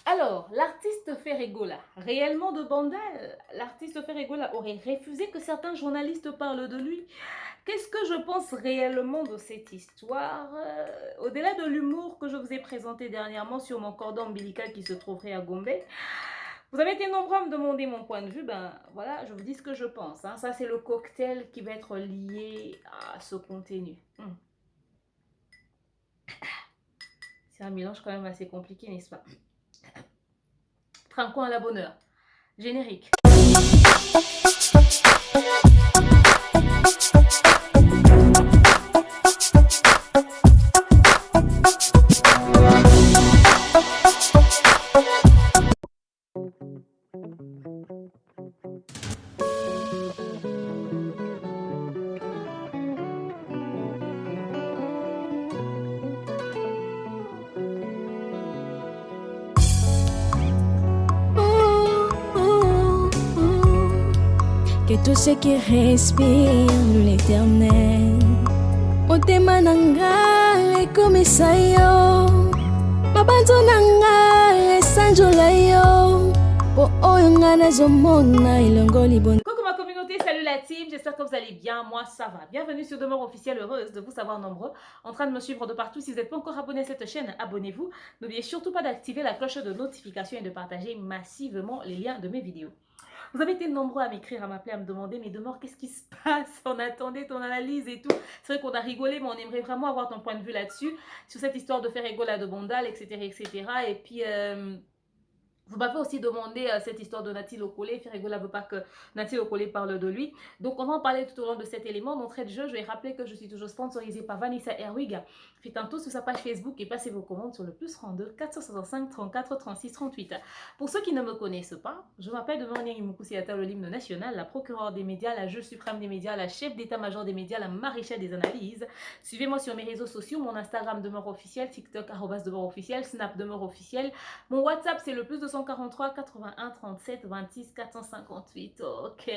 Alors, l'artiste Ferregola, réellement de Bandal, l'artiste Ferregola aurait refusé que certains journalistes parlent de lui. Qu'est-ce que je pense réellement de cette histoire? Au-delà de l'humour que je vous ai présenté dernièrement sur mon cordon ombilical qui se trouverait à Gombe, vous avez été nombreux à me demander mon point de vue. Ben voilà, je vous dis ce que je pense, hein. Ça, c'est le cocktail qui va être lié à ce contenu. C'est un mélange quand même assez compliqué, n'est-ce pas? Trinquons à la bonne heure. Générique. Que tout ce qui respire loue l'éternel. Motema nanga ekomisa yo, mabanzo nanga esanjola yo, po oyo nga nazomona elongoli bon. Coucou ma communauté, salut la team, j'espère que vous allez bien, moi ça va. Bienvenue sur Demeure Officielle, heureuse de vous savoir nombreux, en train de me suivre de partout. Si vous n'êtes pas encore abonné à cette chaîne, abonnez-vous. N'oubliez surtout pas d'activer la cloche de notification et de partager massivement les liens de mes vidéos. Vous avez été nombreux à m'écrire, à m'appeler, à me demander, mais Demeure, qu'est-ce qui se passe? On attendait ton analyse et tout. C'est vrai qu'on a rigolé, mais on aimerait vraiment avoir ton point de vue là-dessus, sur cette histoire de Ferregola de Bandal, etc., etc. Et puis... vous m'avez aussi demandé cette histoire de Nati Lokole. Ferregola ne veut pas que Nati Lokole parle de lui. Donc, on va en parler tout au long de cet élément. D'entrée de jeu, je vais rappeler que je suis toujours sponsorisée par Vanessa Herwig. Faites un tour sur sa page Facebook et passez vos commandes sur le +32 465 34 36 38. Pour ceux qui ne me connaissent pas, je m'appelle Demeure Nyangimoukoussi-Ata, l'hymne national, la procureure des médias, la juge suprême des médias, la chef d'état-major des médias, la maréchale des analyses. Suivez-moi sur mes réseaux sociaux, mon Instagram Demeure officiel, TikTok @Demeure officiel, Snap Demeure officiel. Mon WhatsApp, c'est le +243 81 37 26 458. Ok.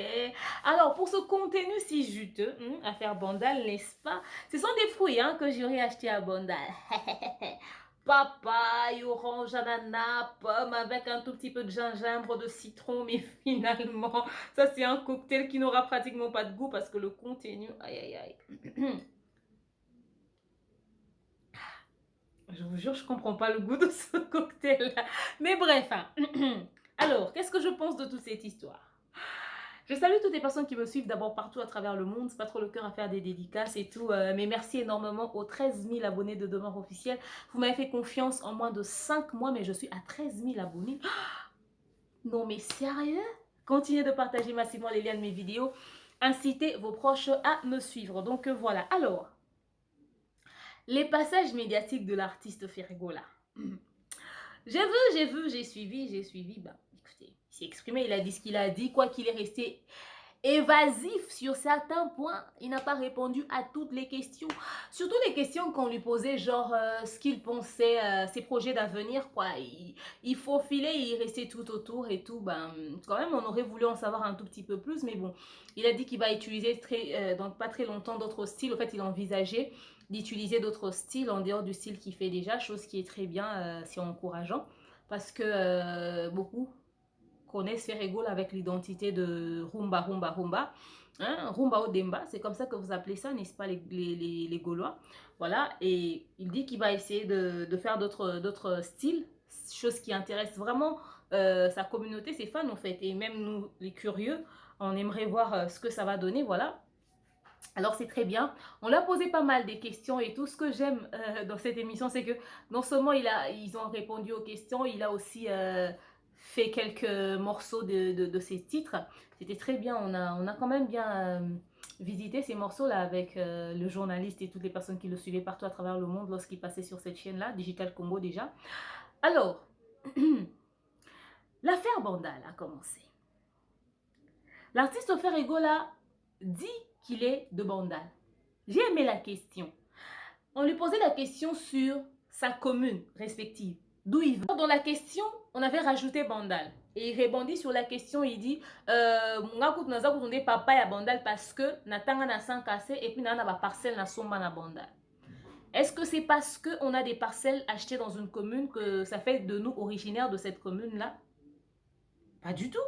Alors, pour ce contenu si juteux, à faire Bandal, n'est-ce pas? Ce sont des fruits que j'aurais acheté à Bandal. Papaye, orange, ananas, pomme avec un tout petit peu de gingembre, de citron, mais finalement, ça c'est un cocktail qui n'aura pratiquement pas de goût parce que le contenu, aïe aïe aïe. Je vous jure, je ne comprends pas le goût de ce cocktail-là. Mais bref, alors, qu'est-ce que je pense de toute cette histoire? Je salue toutes les personnes qui me suivent d'abord partout à travers le monde. C'est pas trop le cœur à faire des dédicaces et tout. Mais merci énormément aux 13 000 abonnés de Demeure Officielle. Vous m'avez fait confiance en moins de 5 mois, mais je suis à 13 000 abonnés. Non mais sérieux? Continuez de partager massivement les liens de mes vidéos. Incitez vos proches à me suivre. Donc voilà. Alors, les passages médiatiques de l'artiste Ferregola. J'ai suivi. Bah, écoutez, il s'est exprimé, il a dit ce qu'il a dit, quoi qu'il est resté évasif sur certains points. Il n'a pas répondu à toutes les questions. Surtout les questions qu'on lui posait, genre ce qu'il pensait, ses projets d'avenir, quoi. Il faufilait, il restait tout autour et tout. Ben, quand même, on aurait voulu en savoir un tout petit peu plus, mais bon. Il a dit qu'il va utiliser donc pas très longtemps d'autres styles. En fait, il envisageait d'utiliser d'autres styles en dehors du style qu'il fait déjà, chose qui est très bien, c'est encourageant. Parce que beaucoup connaissent Ferregola avec l'identité de Rumba, Rumba, Rumba. Rumba Odemba, c'est comme ça que vous appelez ça, n'est-ce pas, les Gaulois. Voilà, et il dit qu'il va essayer de faire d'autres styles, chose qui intéresse vraiment sa communauté, ses fans en fait, et même nous, les curieux, on aimerait voir ce que ça va donner, voilà. Alors c'est très bien. On lui a posé pas mal des questions et tout. Ce que j'aime dans cette émission, c'est que non seulement ils ont répondu aux questions, il a aussi fait quelques morceaux de ses titres. C'était très bien. On a quand même bien visité ces morceaux-là avec le journaliste et toutes les personnes qui le suivaient partout à travers le monde lorsqu'il passait sur cette chaîne-là, Digital Congo déjà. Alors, l'affaire Bandal a commencé. L'artiste Ferregola dit qu'il est de Bandal. J'ai aimé la question. On lui posait la question sur sa commune respective, d'où il vient. Dans la question, on avait rajouté Bandal. Et il rebondit sur la question, il dit papa ya Bandal parce que natanga na san cassé et puis na ba parcelle na somba na Bandal. Est-ce que c'est parce qu'on a des parcelles achetées dans une commune que ça fait de nous originaires de cette commune-là? Pas du tout.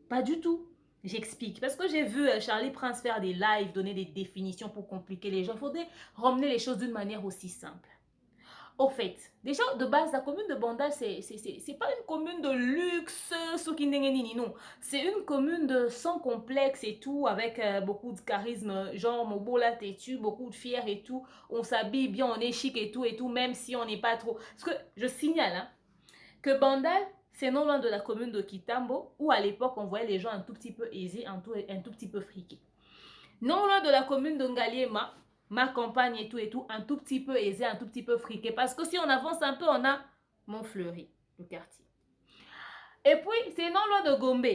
Pas du tout. J'explique. Parce que j'ai vu Charlie Prince faire des lives, donner des définitions pour compliquer les gens. Il faudrait ramener les choses d'une manière aussi simple. Au fait, déjà de base, la commune de Bandal, c'est pas une commune de luxe, non. C'est une commune de sans complexe et tout, avec beaucoup de charisme, genre Mobola têtu, beaucoup de fier et tout. On s'habille bien, on est chic et tout, même si on n'est pas trop. Parce que je signale hein, que Bandal, c'est non loin de la commune de Kitambo, où à l'époque on voyait les gens un tout petit peu aisés, un tout petit peu friqués. Non loin de la commune de Ngaliema, ma campagne et tout, un tout petit peu aisé, un tout petit peu friqué. Parce que si on avance un peu, on a Montfleury, le quartier. Et puis, c'est non loin de Gombe.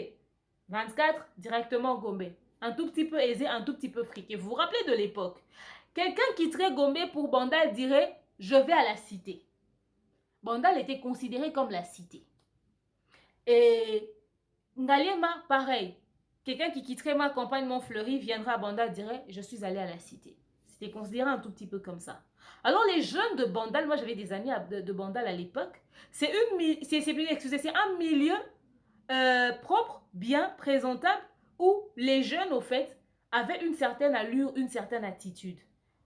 24, directement Gombe. Un tout petit peu aisé, un tout petit peu friqué. Vous vous rappelez de l'époque? Quelqu'un quitterait Gombe pour Bandal dirait « Je vais à la cité ». Bandal était considéré comme la cité. Et Ngaliema, pareil. Quelqu'un qui quitterait ma campagne Montfleury viendra à Bandal dirait « Je suis allé à la cité ». C'était considéré un tout petit peu comme ça. Alors les jeunes de Bandal, moi j'avais des amis de Bandal à l'époque, c'est un milieu propre, bien, présentable, où les jeunes au fait avaient une certaine allure, une certaine attitude.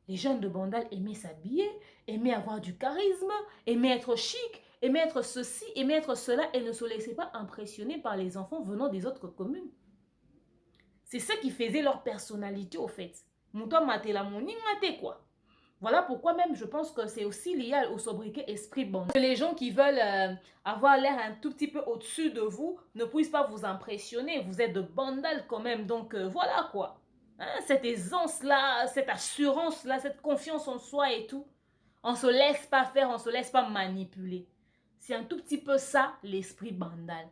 Les jeunes de Bandal aimaient s'habiller, aimaient avoir du charisme, aimaient être chic, aimaient être ceci, aimaient être cela et ne se laissaient pas impressionner par les enfants venant des autres communes. C'est ce qui faisait leur personnalité au fait. Voilà pourquoi même je pense que c'est aussi lié au sobriquet esprit bandal. Que les gens qui veulent avoir l'air un tout petit peu au-dessus de vous ne puissent pas vous impressionner. Vous êtes de Bandal quand même, donc voilà quoi. Hein, cette aisance-là, cette assurance-là, cette confiance en soi et tout. On ne se laisse pas faire, on ne se laisse pas manipuler. C'est un tout petit peu ça l'esprit bandal.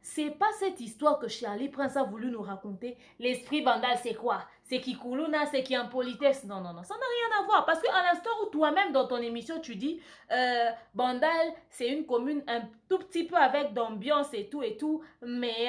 C'est pas cette histoire que Charlie Prince a voulu nous raconter. L'esprit bandal, c'est quoi? C'est qui Koulouna, c'est qui impolitesse? Non, non, non, ça n'a rien à voir. Parce qu'à l'instant où toi-même, dans ton émission, tu dis Bandal, c'est une commune un tout petit peu avec d'ambiance et tout, mais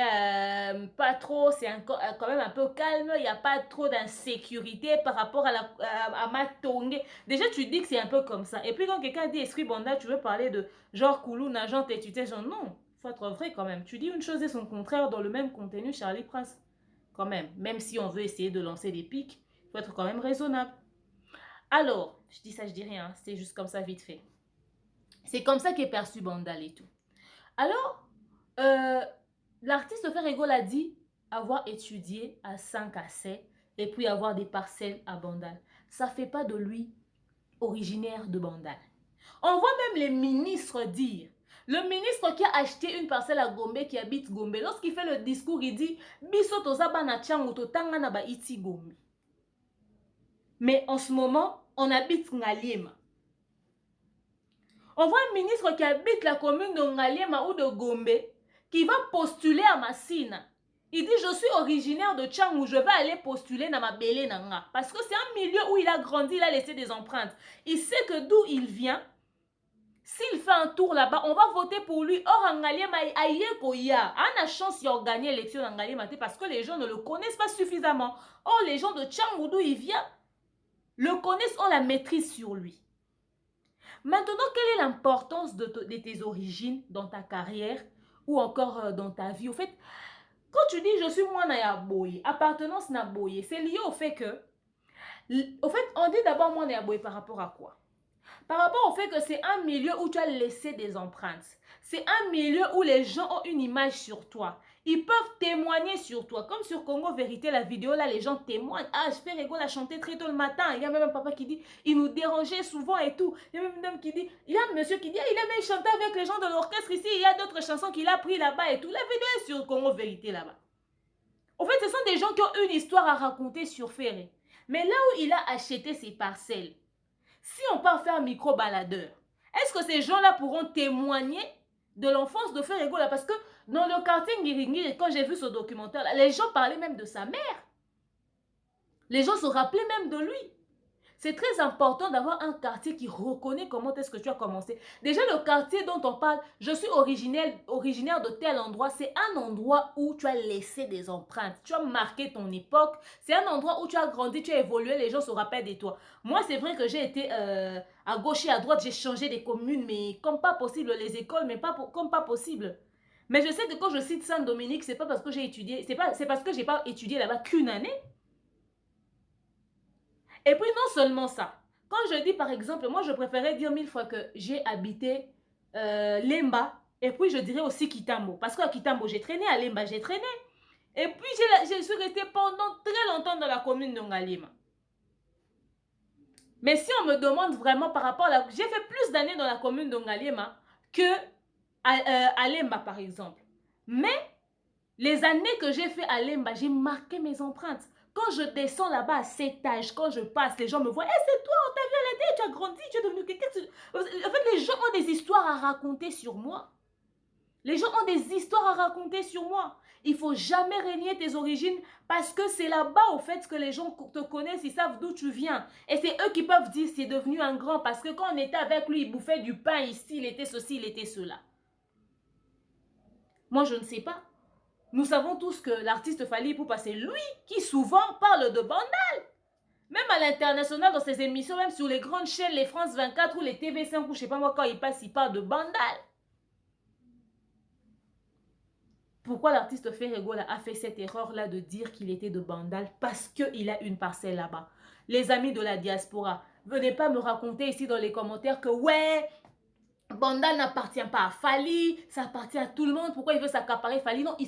pas trop, c'est quand même un peu calme, il n'y a pas trop d'insécurité par rapport à Matongue. Déjà, tu dis que c'est un peu comme ça. Et puis quand quelqu'un dit esprit bandal, tu veux parler de genre Koulouna, genre Tétuté, genre non. Faut être vrai quand même. Tu dis une chose et son contraire dans le même contenu, Charlie Prince. Quand même si on veut essayer de lancer des pics, il faut être quand même raisonnable. Alors, je dis ça, je dis rien, c'est juste comme ça vite fait. C'est comme ça qu'est perçu Bandal et tout. Alors, l'artiste Ferrego l'a dit avoir étudié à 5 à 7 et puis avoir des parcelles à Bandal. Ça ne fait pas de lui originaire de Bandal. On voit même les ministres dire. Le ministre qui a acheté une parcelle à Gombe, qui habite Gombe, lorsqu'il fait le discours, il dit Biso tozaba na changu totanga na ba iti Gombe. Mais en ce moment, on habite Ngaliema. On voit un ministre qui habite la commune de Ngaliema ou de Gombe, qui va postuler à Massina. Il dit je suis originaire de Tchangou, je vais aller postuler dans ma Belé Nanga. Parce que c'est un milieu où il a grandi, il a laissé des empreintes. Il sait que d'où il vient. S'il fait un tour là-bas, on va voter pour lui. Or, en Ngaliema, il a chance de gagner l'élection en Ngaliema parce que les gens ne le connaissent pas suffisamment. Or, les gens de Tchangou, d'où il vient, le connaissent, ont la maîtrise sur lui. Maintenant, quelle est l'importance de tes origines dans ta carrière ou encore dans ta vie? Au fait, quand tu dis je suis moi na boye, appartenance na boye, c'est lié au fait que, au fait, on dit d'abord moi na boye par rapport à quoi? Par rapport au fait que c'est un milieu où tu as laissé des empreintes. C'est un milieu où les gens ont une image sur toi. Ils peuvent témoigner sur toi. Comme sur Congo Vérité, la vidéo là, les gens témoignent. Ah, je fais rigolo à chanter très tôt le matin. Il y a même un papa qui dit, il nous dérangeait souvent et tout. Il y a même une dame qui dit, il y a un monsieur qui dit, ah, il a même chanté avec les gens de l'orchestre ici. Il y a d'autres chansons qu'il a pris là-bas et tout. La vidéo est sur Congo Vérité là-bas. En fait, ce sont des gens qui ont une histoire à raconter sur Ferré. Mais là où il a acheté ses parcelles, si on part faire un micro-baladeur, est-ce que ces gens-là pourront témoigner de l'enfance de Ferrego là? Parce que dans le quartier Ngiringiri, quand j'ai vu ce documentaire, là, les gens parlaient même de sa mère. Les gens se rappelaient même de lui. C'est très important d'avoir un quartier qui reconnaît comment est-ce que tu as commencé. Déjà, le quartier dont on parle, je suis originaire de tel endroit, c'est un endroit où tu as laissé des empreintes. Tu as marqué ton époque. C'est un endroit où tu as grandi, tu as évolué, les gens se rappellent de toi. Moi, c'est vrai que j'ai été à gauche et à droite, j'ai changé des communes, mais comme pas possible, les écoles, mais pas comme pas possible. Mais je sais que quand je cite Saint-Dominique, c'est pas parce que j'ai étudié, c'est parce que j'ai pas étudié là-bas qu'une année. Et puis non seulement ça, quand je dis par exemple, moi je préférais dire 1000 fois que j'ai habité Lemba, et puis je dirais aussi Kitambo, parce qu'à Kitambo j'ai traîné, à Lemba j'ai traîné, et puis je suis restée pendant très longtemps dans la commune de Ngalima. Mais si on me demande vraiment par rapport à la... J'ai fait plus d'années dans la commune de Ngalima que à Lemba par exemple. Mais les années que j'ai fait à Lemba, j'ai marqué mes empreintes. Quand je descends là-bas à cet âge, quand je passe, les gens me voient, hey, c'est toi, on t'a vu à la télé, tu as grandi, tu es devenu quelqu'un. En fait, les gens ont des histoires à raconter sur moi. Les gens ont des histoires à raconter sur moi. Il ne faut jamais renier tes origines parce que c'est là-bas, au fait, que les gens te connaissent, ils savent d'où tu viens. Et c'est eux qui peuvent dire c'est devenu un grand parce que quand on était avec lui, il bouffait du pain ici, il était ceci, il était cela. Moi, je ne sais pas. Nous savons tous que l'artiste Fally Ipupa, c'est lui qui souvent parle de Bandal. Même à l'international, dans ses émissions, même sur les grandes chaînes, les France 24 ou les TV5, ou je ne sais pas moi, quand il passe, il parle de Bandal. Pourquoi l'artiste Ferrego a fait cette erreur-là de dire qu'il était de Bandal? Parce qu'il a une parcelle là-bas. Les amis de la diaspora, venez pas me raconter ici dans les commentaires que ouais, Bandal n'appartient pas à Fally, ça appartient à tout le monde. Pourquoi il veut s'accaparer Fally? Non, il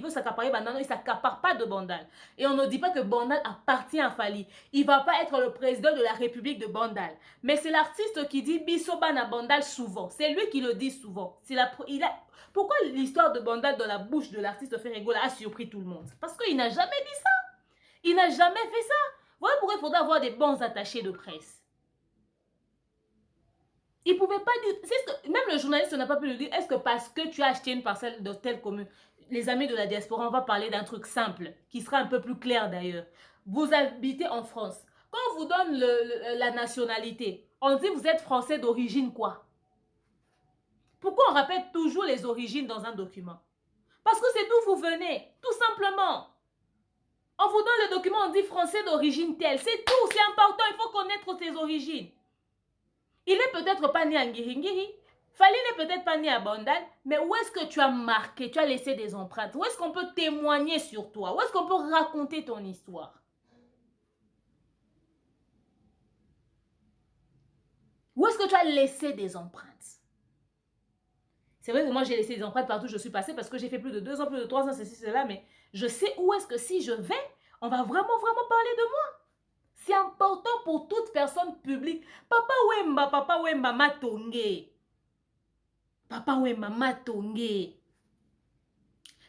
veut s'accaparer Bandal, non, il ne s'accapare pas de Bandal. Et on ne dit pas que Bandal appartient à Fally. Il ne va pas être le président de la République de Bandal. Mais c'est l'artiste qui dit Bisoban à Bandal souvent. C'est lui qui le dit souvent. Pourquoi l'histoire de Bandal dans la bouche de l'artiste Ferrego a surpris tout le monde? Parce qu'il n'a jamais dit ça. Il n'a jamais fait ça. Voilà pourquoi il faudrait avoir des bons attachés de presse. Il ne pouvait pas dire, même le journaliste n'a pas pu le dire, est-ce que parce que tu as acheté une parcelle de telle commune, les amis de la diaspora, on va parler d'un truc simple, qui sera un peu plus clair d'ailleurs. Vous habitez en France. Quand on vous donne la nationalité, on dit vous êtes français d'origine quoi? Pourquoi on répète toujours les origines dans un document? Parce que c'est d'où vous venez, tout simplement. On vous donne le document, on dit français d'origine telle. C'est tout, c'est important, il faut connaître ses origines. Il n'est peut-être pas né à Ngiringiri. Fally n'est peut-être pas né à Bandal. Mais où est-ce que tu as marqué, tu as laissé des empreintes? Où est-ce qu'on peut témoigner sur toi? Où est-ce qu'on peut raconter ton histoire? Où est-ce que tu as laissé des empreintes? C'est vrai que moi, j'ai laissé des empreintes partout où je suis passée parce que j'ai fait plus de 2 ans, plus de 3 ans, ceci, cela. Mais je sais où est-ce que si je vais, on va vraiment, vraiment parler de moi. C'est important pour toute personne publique. Papa Wemba Matonge. Papa Wemba Matonge. Il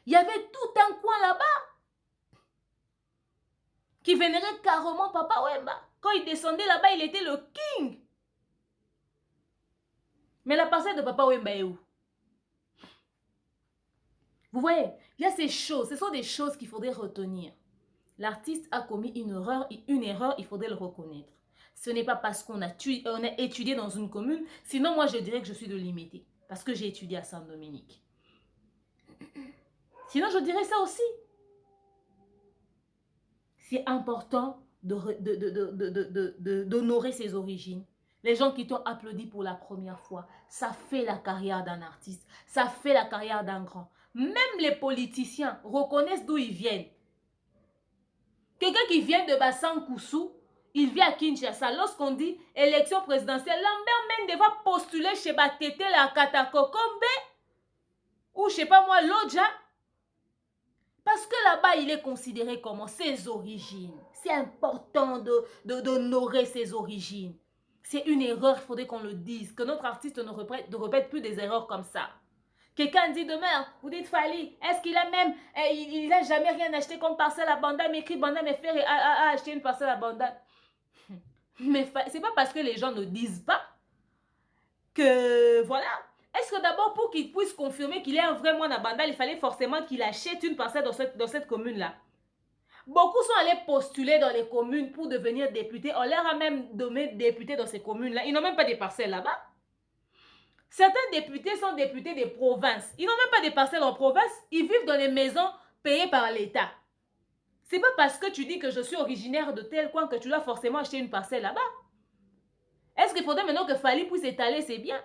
y avait tout un coin là-bas qui vénérait carrément Papa Wemba. Quand il descendait là-bas, il était le king. Mais la parcelle de Papa Wemba est où? Vous voyez, il y a ces choses, ce sont des choses qu'il faudrait retenir. L'artiste a commis une erreur, il faudrait le reconnaître. Ce n'est pas parce qu'on a étudié dans une commune, sinon moi je dirais que je suis de Limité, parce que j'ai étudié à Saint-Dominique. Sinon je dirais ça aussi. C'est important d'honorer ses origines. Les gens qui t'ont applaudi pour la première fois, ça fait la carrière d'un artiste, ça fait la carrière d'un grand. Même les politiciens reconnaissent d'où ils viennent. Quelqu'un qui vient de Bassan-Koussou, il vient à Kinshasa. Lorsqu'on dit élection présidentielle, Lambert Mende va postuler chez Batete la Katakokombe ou je sais pas moi, Lodja. Parce que là-bas, il est considéré comme ses origines. C'est important d'honorer ses origines. C'est une erreur, il faudrait qu'on le dise. Que notre artiste ne répète plus des erreurs comme ça. Quelqu'un dit demain, vous dites Fally, est-ce qu'il a même, il n'a jamais rien acheté comme parcelle à Bandal, mais écrit Bandal, mais frère a acheté une parcelle à Bandal. Mais c'est pas parce que les gens ne disent pas que, voilà. Est-ce que d'abord, pour qu'il puisse confirmer qu'il est un vrai moine à Bandal, il fallait forcément qu'il achète une parcelle dans cette commune-là? Beaucoup sont allés postuler dans les communes pour devenir députés. On leur a même donné députés dans ces communes-là. Ils n'ont même pas des parcelles là-bas. Certains députés sont députés des provinces. Ils n'ont même pas des parcelles en province. Ils vivent dans les maisons payées par l'État. C'est pas parce que tu dis que je suis originaire de tel coin que tu dois forcément acheter une parcelle là-bas. Est-ce qu'il faudrait maintenant que Fally puisse étaler ses biens?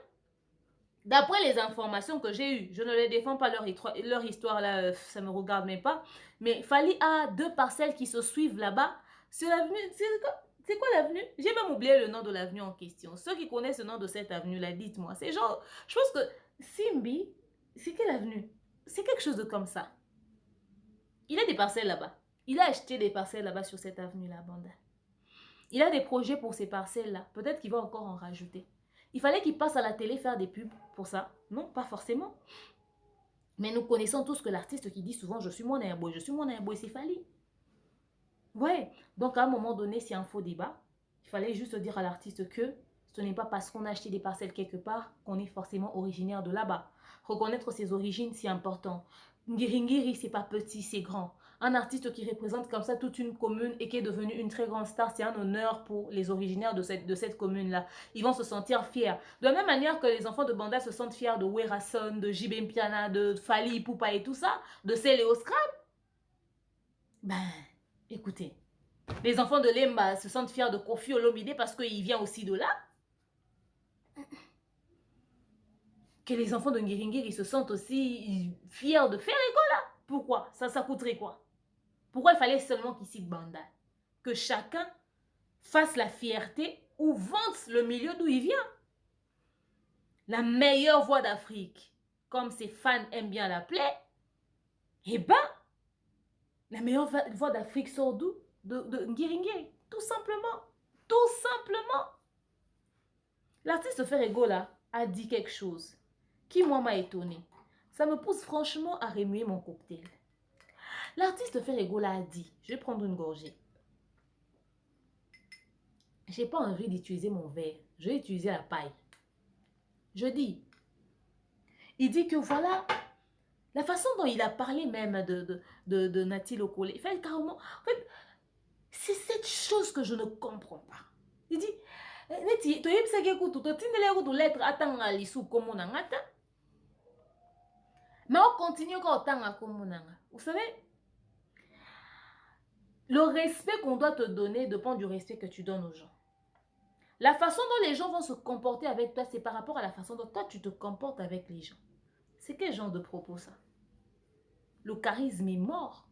D'après les informations que j'ai eues, je ne les défends pas leur histoire là, ça me regarde même pas. Mais Fally a 2 parcelles qui se suivent là-bas. Sur l'avenue, c'est quoi l'avenue? J'ai même oublié le nom de l'avenue en question. Ceux qui connaissent le nom de cette avenue-là, dites-moi. C'est genre, je pense que Simbi, c'est quelle avenue? C'est quelque chose de comme ça. Il a des parcelles là-bas. Il a acheté des parcelles là-bas sur cette avenue-là, Banda. Il a des projets pour ces parcelles-là. Peut-être qu'il va encore en rajouter. Il fallait qu'il passe à la télé faire des pubs pour ça. Non, pas forcément. Mais nous connaissons tous que l'artiste qui dit souvent « Je suis mon airboy, je suis mon airboy », c'est Fally. Ouais. Donc, à un moment donné, c'est un faux débat. Il fallait juste dire à l'artiste que ce n'est pas parce qu'on a acheté des parcelles quelque part qu'on est forcément originaire de là-bas. Reconnaître ses origines, c'est important. Ngiringiri, c'est pas petit, c'est grand. Un artiste qui représente comme ça toute une commune et qui est devenu une très grande star, c'est un honneur pour les originaires de cette commune-là. Ils vont se sentir fiers. De la même manière que les enfants de Banda se sentent fiers de Werason, de JB Mpiana, de Fally Ipupa et tout ça, de Céléo Scrap. Ben, écoutez, les enfants de Lemba se sentent fiers de Kofi Olomide parce qu'il vient aussi de là. Que les enfants de Ngiringiri se sentent aussi fiers de faire l'école là. Pourquoi? Ça coûterait quoi? Pourquoi il fallait seulement qu'ils citent Banda? Que chacun fasse la fierté ou vante le milieu d'où il vient. La meilleure voix d'Afrique, comme ses fans aiment bien l'appeler, eh ben, la meilleure voix d'Afrique sort d'où? De Ngiringiri. Tout simplement. Tout simplement. L'artiste Ferego là a dit quelque chose qui moi m'a étonné. Ça me pousse franchement à remuer mon cocktail. L'artiste Ferego là a dit, je vais prendre une gorgée. J'ai pas envie d'utiliser mon verre, je vais utiliser la paille. Je dis, il dit que voilà, la façon dont il a parlé même de Nati Lokole, il fait carrément, en fait, c'est cette chose que je ne comprends pas. Il dit, Neti, tu es bien que tu as lettre à l'issue comme on a. Mais on continue quand on a comme on a. Vous savez, le respect qu'on doit te donner dépend du respect que tu donnes aux gens. La façon dont les gens vont se comporter avec toi, c'est par rapport à la façon dont toi tu te comportes avec les gens. C'est quel genre de propos ça? Le charisme est mort.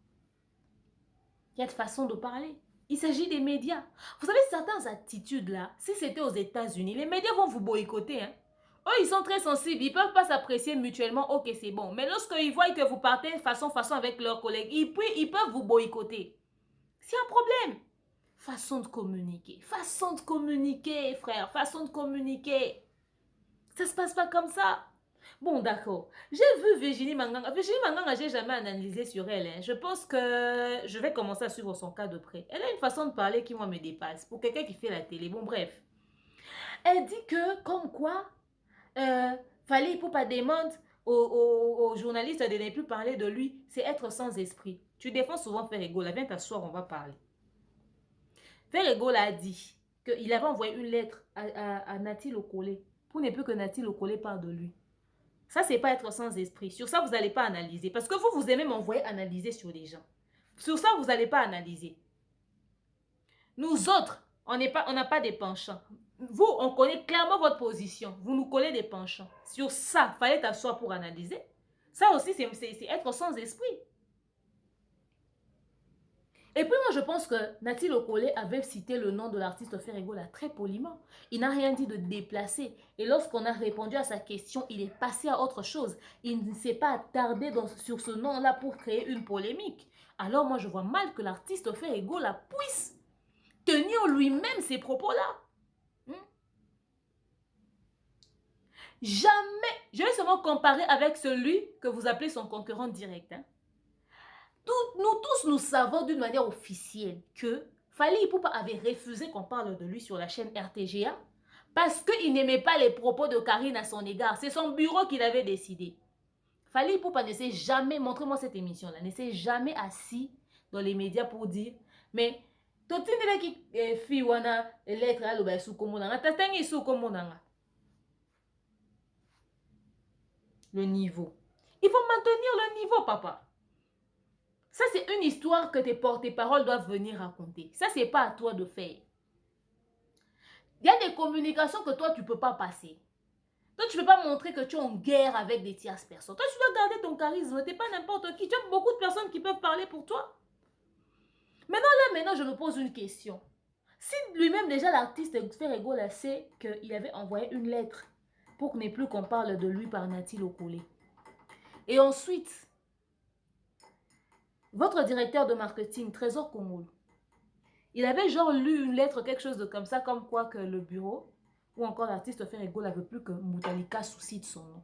Il y a de façons de parler. Il s'agit des médias. Vous savez, certaines attitudes-là, si c'était aux États-Unis, les médias vont vous boycotter. Hein? Eux, ils sont très sensibles. Ils ne peuvent pas s'apprécier mutuellement. Ok, c'est bon. Mais lorsqu'ils voient que vous partez façon avec leurs collègues, ils peuvent vous boycotter. C'est un problème. Façon de communiquer. Façon de communiquer, frère. Façon de communiquer. Ça ne se passe pas comme ça. Bon, d'accord. J'ai vu Virginie Manganga. Virginie Manganga, je n'ai jamais analysé sur elle. Hein. Je pense que je vais commencer à suivre son cas de près. Elle a une façon de parler qui, moi, me dépasse. Pour quelqu'un qui fait la télé. Bon, bref. Elle dit que, comme quoi, fallait pour pas demander aux journalistes de ne plus parler de lui. C'est être sans esprit. Tu défends souvent Ferego. Viens t'asseoir, on va parler. Ferego a dit qu'il avait envoyé une lettre à Nati Lokole pour ne plus que Nati Lokole parle de lui. Ça, c'est pas être sans esprit. Sur ça, vous n'allez pas analyser. Parce que vous aimez m'envoyer analyser sur les gens. Sur ça, vous n'allez pas analyser. Nous autres, on n'a pas des penchants. Vous, on connaît clairement votre position. Vous nous collez des penchants. Sur ça, il fallait t'asseoir pour analyser. Ça aussi, c'est être sans esprit. Et puis moi, je pense que Nati Lokole avait cité le nom de l'artiste Ferego là très poliment. Il n'a rien dit de déplacé. Et lorsqu'on a répondu à sa question, il est passé à autre chose. Il ne s'est pas attardé sur ce nom-là pour créer une polémique. Alors moi, je vois mal que l'artiste Ferego là puisse tenir lui-même ces propos-là. Jamais. Je vais seulement comparer avec celui que vous appelez son concurrent direct. Hein. Nous tous, nous savons d'une manière officielle que Fally Ipupa avait refusé qu'on parle de lui sur la chaîne RTGA parce qu'il n'aimait pas les propos de Karine à son égard. C'est son bureau qui l'avait décidé. Fally Ipupa ne s'est jamais, montrez-moi cette émission-là, ne s'est jamais assis dans les médias pour dire, mais totindele ki fi wana lettre aloba sous komonanga, tatangi sous komonanga. Le niveau. Il faut maintenir le niveau, papa. Ça, c'est une histoire que tes porte-paroles doivent venir raconter. Ça, c'est pas à toi de faire. Il y a des communications que toi, tu peux pas passer. Toi, tu peux pas montrer que tu es en guerre avec des tierces personnes. Toi, tu dois garder ton charisme. Tu n'es pas n'importe qui. Tu as beaucoup de personnes qui peuvent parler pour toi. Maintenant, je me pose une question. Si lui-même, déjà, l'artiste Ferego sait qu'il avait envoyé une lettre pour qu'il n'ait plus qu'on parle de lui par Nati Lokole. Et ensuite, votre directeur de marketing, Trésor Congo, il avait genre lu une lettre, quelque chose de comme ça, comme quoi que le bureau, ou encore l'artiste Ferego n'avait plus que Moutalika cite son nom.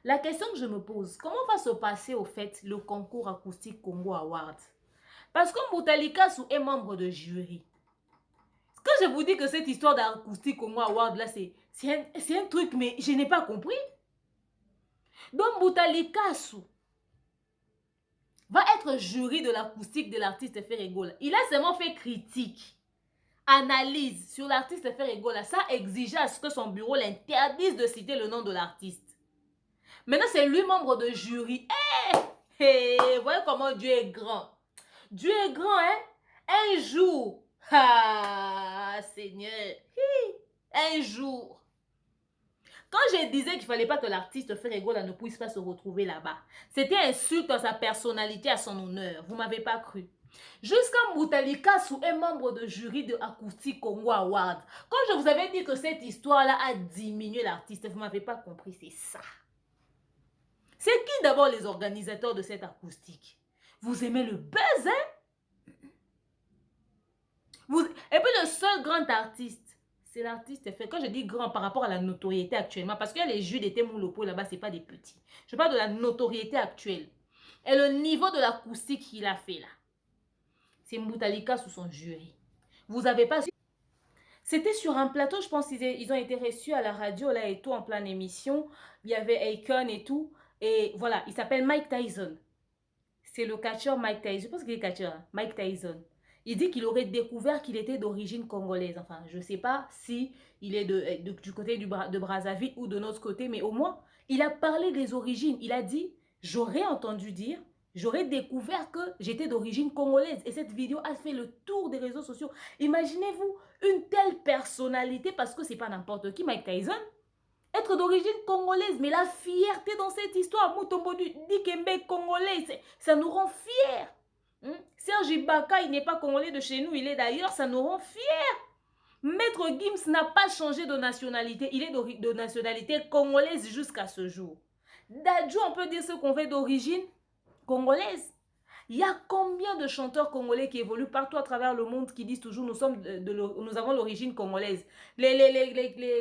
La question que je me pose, comment va se passer au fait le concours acoustique Congo Award? Parce que Moutalika est membre de jury. Quand je vous dis que cette histoire d'acoustique Congo Award là, c'est un truc, mais je n'ai pas compris. Donc Moutalika va être jury de l'acoustique de l'artiste Ferego. Il a seulement fait critique, analyse sur l'artiste Ferego. Ça exigeait à ce que son bureau l'interdise de citer le nom de l'artiste. Maintenant, c'est lui membre de jury. Voyez comment Dieu est grand. Dieu est grand, hein? Un jour, Seigneur, un jour. Quand je disais qu'il ne fallait pas que l'artiste Ferego ne puisse pas se retrouver là-bas, c'était insulte à sa personnalité, à son honneur. Vous ne m'avez pas cru. Jusqu'à Moutalika est membre de jury de Acoustique Congo Award. Quand je vous avais dit que cette histoire-là a diminué l'artiste, vous ne m'avez pas compris, c'est ça. C'est qui d'abord les organisateurs de cette acoustique? Vous aimez le buzz, hein? Et puis le seul grand artiste, c'est l'artiste fait. Quand je dis grand par rapport à la notoriété actuellement, parce que les jeux d'été Moulopo là-bas, ce n'est pas des petits. Je parle de la notoriété actuelle. Et le niveau de l'acoustique qu'il a fait là. C'est Moutalika sous son jury. Vous avez pas... C'était sur un plateau, je pense qu'ils ont été reçus à la radio là et tout en pleine émission. Il y avait Akon et tout. Et voilà, il s'appelle Mike Tyson. C'est le catcheur Mike Tyson. Je pense qu'il est catcheur, hein? Mike Tyson. Il dit qu'il aurait découvert qu'il était d'origine congolaise. Enfin, je ne sais pas si il est du côté de Brazzaville ou de notre côté, mais au moins, il a parlé des origines. Il a dit, j'aurais entendu dire, j'aurais découvert que j'étais d'origine congolaise. Et cette vidéo a fait le tour des réseaux sociaux. Imaginez-vous une telle personnalité, parce que c'est pas n'importe qui, Mike Tyson, être d'origine congolaise, mais la fierté dans cette histoire, Mutombo Dikembe congolais, ça nous rend fiers. Serge Ibaka, il n'est pas congolais de chez nous, il est d'ailleurs, ça nous rend fiers. Maître Gims n'a pas changé de nationalité, il est de nationalité congolaise jusqu'à ce jour. Dadju, on peut dire ce qu'on fait d'origine congolaise. Il y a combien de chanteurs congolais qui évoluent partout à travers le monde qui disent toujours nous avons l'origine congolaise.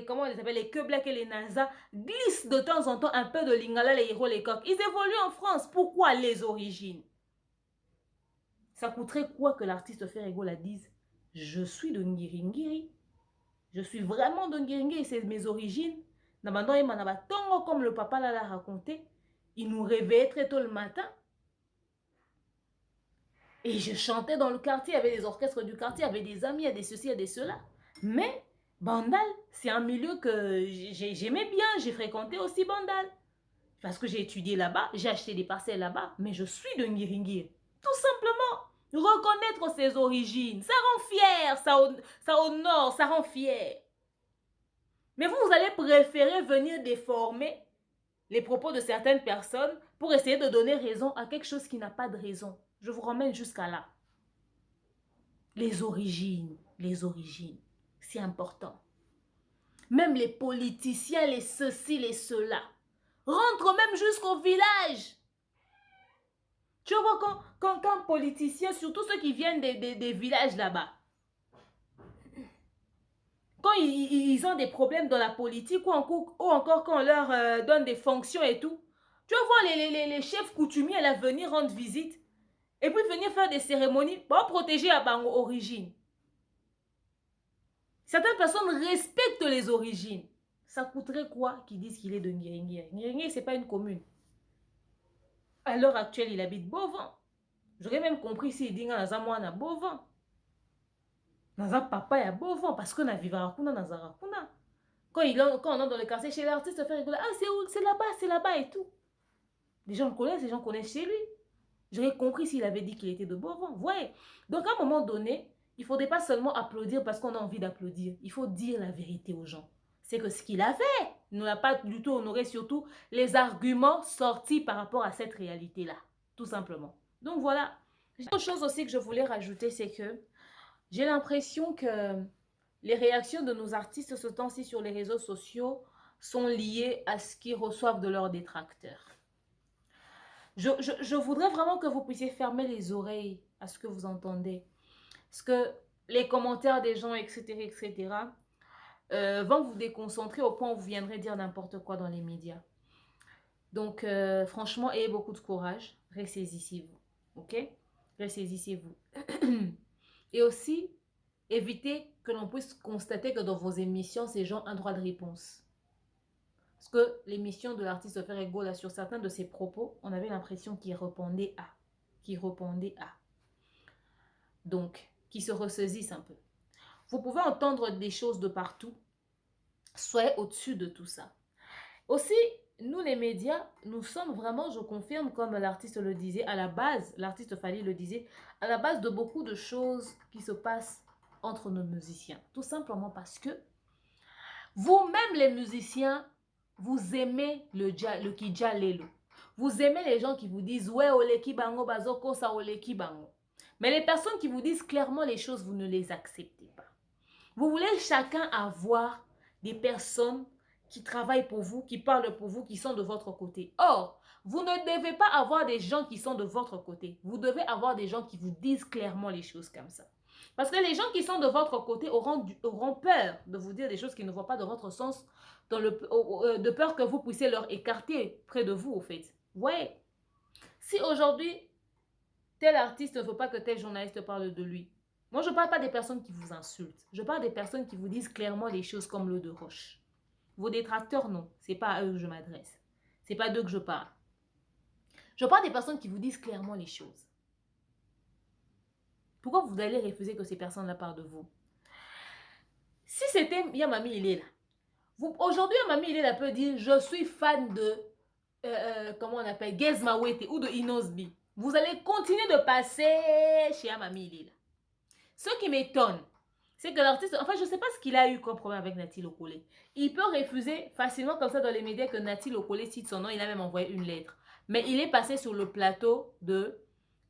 Comment on les appelle, les Quebec et les NASA glissent de temps en temps un peu de Lingala, les Hiro, les Coq. Ils évoluent en France. Pourquoi les origines? Ça coûterait quoi que l'artiste Ferego la dise? Je suis de Ngiringiri. Je suis vraiment de Ngiringiri, c'est mes origines. Comme le papa l'a raconté, il nous réveillait très tôt le matin. Et je chantais dans le quartier, il y avait des orchestres du quartier, il y avait des amis, il y a des ceci, il y a des cela. Mais Bandal, c'est un milieu que j'aimais bien, j'ai fréquenté aussi Bandal. Parce que j'ai étudié là-bas, j'ai acheté des parcelles là-bas, mais je suis de Ngiringiri. Tout simplement, reconnaître ses origines, ça rend fier, ça honore, ça rend fier. Mais vous allez préférer venir déformer les propos de certaines personnes pour essayer de donner raison à quelque chose qui n'a pas de raison. Je vous ramène jusqu'à là. Les origines, c'est important. Même les politiciens, les ceci, les cela, rentrent même jusqu'au village. Tu vois, quand un politicien, surtout ceux qui viennent des villages là-bas, quand ils ont des problèmes dans la politique ou encore quand on leur donne des fonctions et tout, tu vas voir les chefs coutumiers là, venir rendre visite et puis venir faire des cérémonies pour protéger à Bango origine. Certaines personnes respectent les origines. Ça coûterait quoi qu'ils disent qu'il est de Ngiringiri? Ngiringiri, ce n'est pas une commune. À l'heure actuelle, il habite Bovan. J'aurais même compris s'il dit naza mwana bovan. Naza papa ya bovan parce que na vivara kuna nazara kuna. Quand on entre dans le quartier chez l'artiste, fait rigoler. Ah, c'est où? C'est là-bas et tout. Les gens le connaissent, les gens connaissent chez lui. J'aurais compris s'il avait dit qu'il était de Bovan. Ouais. Donc, à un moment donné, il ne faudrait pas seulement applaudir parce qu'on a envie d'applaudir. Il faut dire la vérité aux gens. C'est que ce qu'il a fait ne l'a pas du tout honoré, surtout les arguments sortis par rapport à cette réalité-là. Tout simplement. Donc, voilà. Autre chose aussi que je voulais rajouter, c'est que j'ai l'impression que les réactions de nos artistes ce temps-ci sur les réseaux sociaux sont liées à ce qu'ils reçoivent de leurs détracteurs. Je voudrais vraiment que vous puissiez fermer les oreilles à ce que vous entendez. Parce que les commentaires des gens, etc., vont vous déconcentrer au point où vous viendrez dire n'importe quoi dans les médias. Donc, franchement, ayez beaucoup de courage. Ressaisissez-vous. OK? Ressaisissez-vous. Et aussi, évitez que l'on puisse constater que dans vos émissions, ces gens ont un droit de réponse. Parce que l'émission de l'artiste Ferrego, là, sur certains de ses propos, on avait l'impression qu'il répondait à. Donc, qui se ressaisissent un peu. Vous pouvez entendre des choses de partout. Soyez au-dessus de tout ça. Aussi, nous les médias, nous sommes vraiment, je confirme, comme l'artiste le disait, à la base, l'artiste Fally le disait, à la base de beaucoup de choses qui se passent entre nos musiciens. Tout simplement parce que vous-même les musiciens, vous aimez le kijalelo. Vous aimez les gens qui vous disent ouais oleki bango bazoko sa oleki bango. Mais les personnes qui vous disent clairement les choses, vous ne les acceptez pas. Vous voulez chacun avoir des personnes qui travaillent pour vous, qui parlent pour vous, qui sont de votre côté. Or, vous ne devez pas avoir des gens qui sont de votre côté. Vous devez avoir des gens qui vous disent clairement les choses comme ça. Parce que les gens qui sont de votre côté auront peur de vous dire des choses qui ne vont pas dans votre sens, de peur que vous puissiez leur écarter près de vous, au fait. Ouais. Si aujourd'hui, tel artiste ne veut pas que tel journaliste parle de lui, moi, je ne parle pas des personnes qui vous insultent. Je parle des personnes qui vous disent clairement les choses comme l'eau de roche. Vos détracteurs, non. Ce n'est pas à eux que je m'adresse. Ce n'est pas d'eux que je parle. Je parle des personnes qui vous disent clairement les choses. Pourquoi vous allez refuser que ces personnes-là parlent de vous? Si c'était Yamami, il est là. Aujourd'hui, Yamami, il est là, peut dire je suis fan de, comment on appelle, Gez Mawete ou de Inosbi. Vous allez continuer de passer chez Yamami, il est là. Ce qui m'étonne, c'est que l'artiste, enfin, je ne sais pas ce qu'il a eu comme problème avec Nati Lokole. Il peut refuser facilement comme ça dans les médias que Nati Lokole cite son nom. Il a même envoyé une lettre. Mais il est passé sur le plateau de,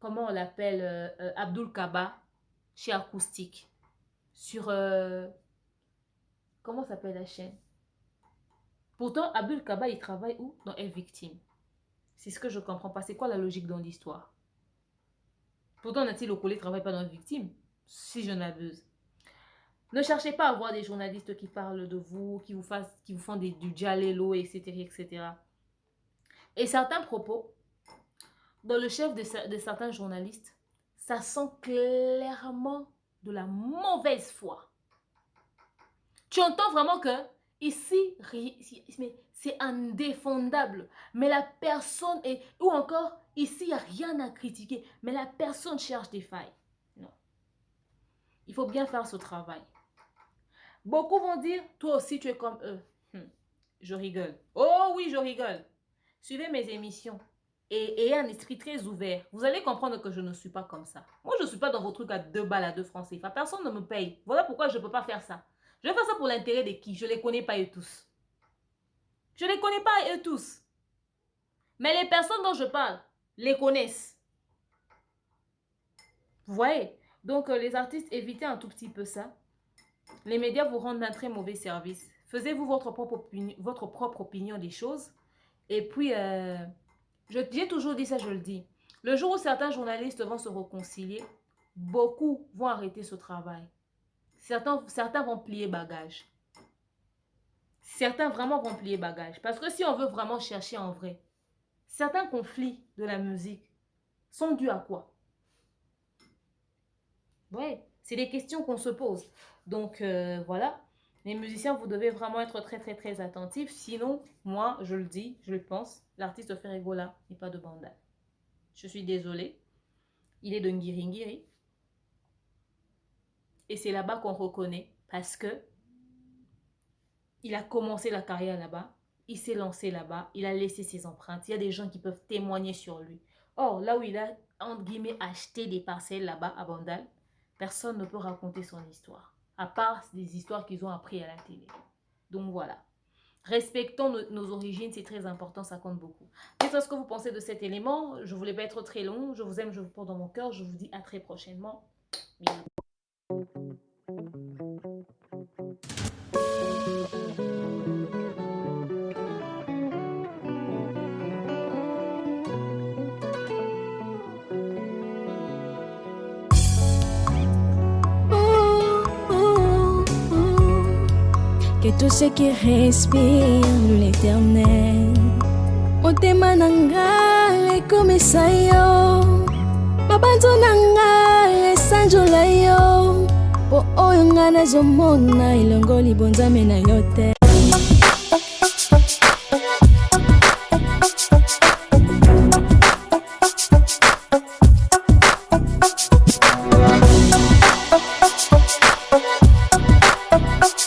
comment on l'appelle, Abdul Kaba, chez Acoustique. Sur, comment s'appelle la chaîne? Pourtant, Abdul Kaba, il travaille où? Dans Elle Victime. C'est ce que je ne comprends pas. C'est quoi la logique dans l'histoire? Pourtant, Nati Lokole ne travaille pas dans Elle Victime, si je n'abuse. Ne cherchez pas à voir des journalistes qui parlent de vous, qui vous font du djalelo, etc., etc. Et certains propos, dans le chef de certains journalistes, ça sent clairement de la mauvaise foi. Tu entends vraiment que ici, c'est indéfendable. Mais la personne est... Ou encore, ici, il n'y a rien à critiquer. Mais la personne cherche des failles. Non. Il faut bien faire ce travail. Beaucoup vont dire, toi aussi tu es comme eux. Je rigole. Oh oui, je rigole. Suivez mes émissions et ayez un esprit très ouvert. Vous allez comprendre que je ne suis pas comme ça. Moi, je ne suis pas dans vos trucs à 2 balles, à 2 francs CFA. Personne ne me paye. Voilà pourquoi je ne peux pas faire ça. Je vais faire ça pour l'intérêt de qui? Je ne les connais pas eux tous. Je ne les connais pas eux tous. Mais les personnes dont je parle les connaissent. Vous voyez? Donc, les artistes, évitez un tout petit peu ça. Les médias vous rendent un très mauvais service. Faisez-vous votre propre opinion des choses. Et puis, j'ai toujours dit ça, je le dis. Le jour où certains journalistes vont se réconcilier, beaucoup vont arrêter ce travail. Certains vont plier bagage. Certains vraiment vont plier bagage. Parce que si on veut vraiment chercher en vrai, certains conflits de la musique sont dus à quoi? Ouais, c'est des questions qu'on se pose. Donc, voilà. Les musiciens, vous devez vraiment être très, très, très attentifs. Sinon, moi, je le dis, je le pense, l'artiste Ferrego là n'est pas de bandal. Je suis désolée. Il est de Ngiringiri. Et c'est là-bas qu'on reconnaît parce que il a commencé la carrière là-bas. Il s'est lancé là-bas. Il a laissé ses empreintes. Il y a des gens qui peuvent témoigner sur lui. Or, là où il a, entre guillemets, acheté des parcelles là-bas à Bandal, personne ne peut raconter son histoire. À part des histoires qu'ils ont appris à la télé. Donc voilà. Respectons nos origines, c'est très important, ça compte beaucoup. Dites-moi ce que vous pensez de cet élément. Je ne voulais pas être très long. Je vous aime, je vous porte dans mon cœur. Je vous dis à très prochainement. Bisous. Que tous ceux qui respirent louent l'Éternel. Motema nanga ekomisa yo, mabanzo nanga esanjola yo, po oyo nga nazomona elongo libonzame na yo te.